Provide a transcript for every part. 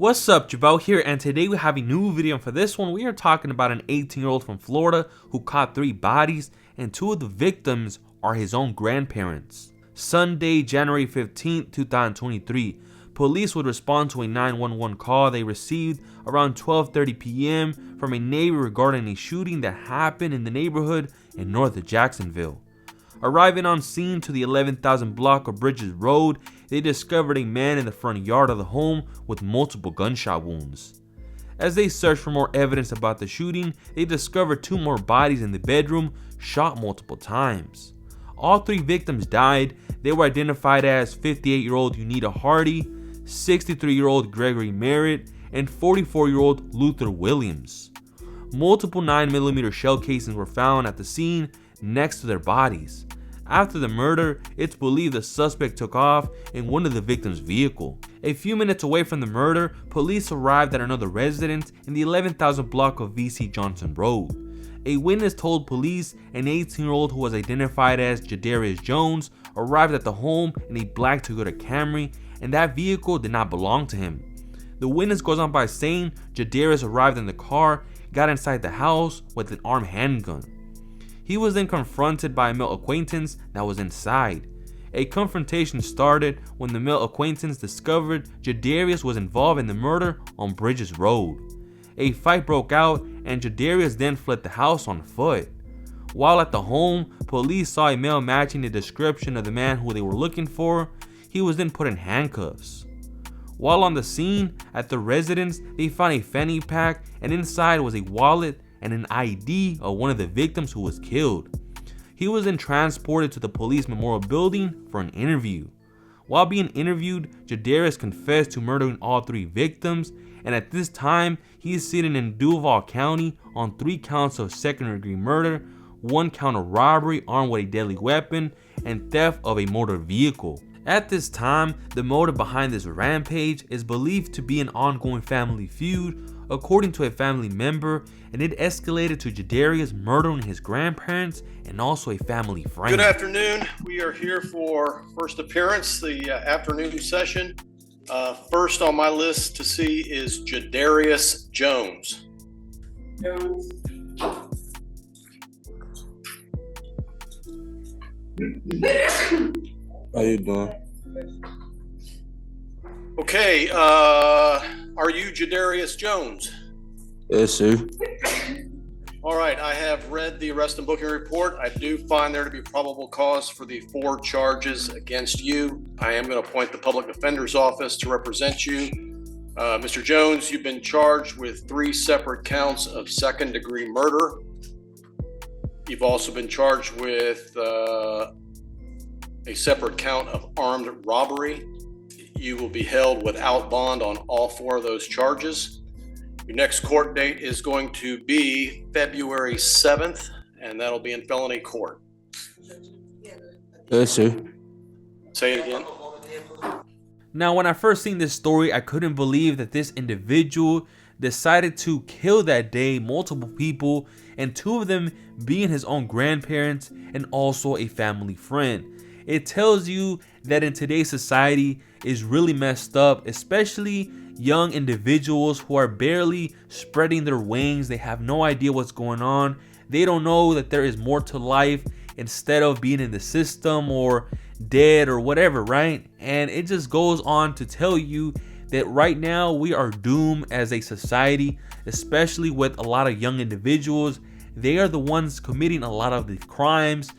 What's up, Jabal here, and today we have a new video. And for this one, we are talking about an 18-year-old from Florida who caught 3 bodies, and 2 of the victims are his own grandparents. Sunday, January 15th, 2023, police would respond to a 911 call they received around 12:30 p.m. from a neighbor regarding a shooting that happened in the neighborhood in north of Jacksonville. Arriving on scene to the 11,000 block of Bridges Road, they discovered a man in the front yard of the home with multiple gunshot wounds. As they searched for more evidence about the shooting, they discovered 2 more bodies in the bedroom, shot multiple times. All 3 victims died. They were identified as 58-year-old Unita Hardy, 63-year-old Gregory Merritt, and 44-year-old Luther Williams. Multiple 9mm shell casings were found at the scene next to their bodies. After the murder, it's believed the suspect took off in one of the victims' vehicle. A few minutes away from the murder, police arrived at another residence in the 11,000 block of VC Johnson Road. A witness told police an 18-year-old who was identified as Jadarius Jones arrived at the home in a black Toyota Camry, and that vehicle did not belong to him. The witness goes on by saying Jadarius arrived in the car, got inside the house with an armed handgun. He was then confronted by a male acquaintance that was inside. A confrontation started when the male acquaintance discovered Jadarius was involved in the murder on Bridges Road. A fight broke out and Jadarius then fled the house on foot. While at the home, police saw a male matching the description of the man who they were looking for. He was then put in handcuffs. While on the scene at the residence, they found a fanny pack, and inside was a wallet and an ID of one of the victims who was killed. He was then transported to the police memorial building for an interview. While being interviewed, Jadarius confessed to murdering all 3 victims, and at this time, he is sitting in Duval County on 3 counts of second-degree murder, 1 count of robbery armed with a deadly weapon, and theft of a motor vehicle. At this time, the motive behind this rampage is believed to be an ongoing family feud, according to a family member, and it escalated to Jadarius murdering his grandparents and also a family friend. Good afternoon. We are here for first appearance, the afternoon session. First on my list to see is Jadarius Jones. How you doing? Okay, are you Jadarius Jones? Yes, sir. All right, I have read the arrest and booking report. I do find there to be probable cause for the 4 charges against you. I am going to appoint the public defender's office to represent you. Mr. Jones, you've been charged with 3 separate counts of second-degree murder. You've also been charged with a separate count of armed robbery. You will be held without bond on all 4 of those charges. Your next court date is going to be February 7th, and that'll be in felony court. Yes, sir. Say it again. Now, when I first seen this story, I couldn't believe that this individual decided to kill that day multiple people, and 2 of them being his own grandparents and also a family friend. It tells you that in today's society is really messed up, especially young individuals who are barely spreading their wings. They have no idea what's going on. They don't know that there is more to life instead of being in the system or dead or whatever, right? And it just goes on to tell you that right now we are doomed as a society, especially with a lot of young individuals. They are the ones committing a lot of the crimes,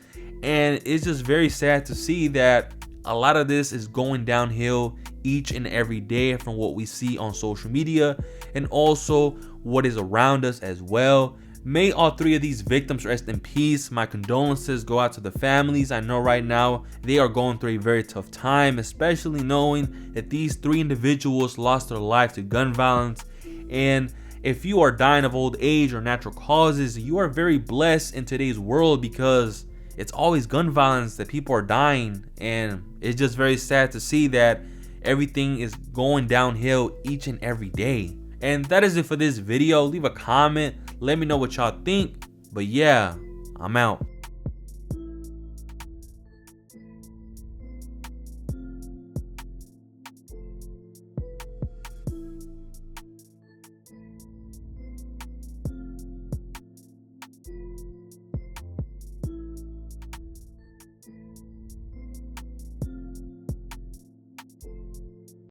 and it's just very sad to see that a lot of this is going downhill each and every day from what we see on social media and also what is around us as well. May all 3 of these victims rest in peace. My condolences go out to the families. I know right now they are going through a very tough time, especially knowing that these 3 individuals lost their life to gun violence. And if you are dying of old age or natural causes, you are very blessed in today's world, because it's always gun violence that people are dying, and it's just very sad to see that everything is going downhill each and every day. And that is it for this video. Leave a comment, let me know what y'all think. But yeah, I'm out.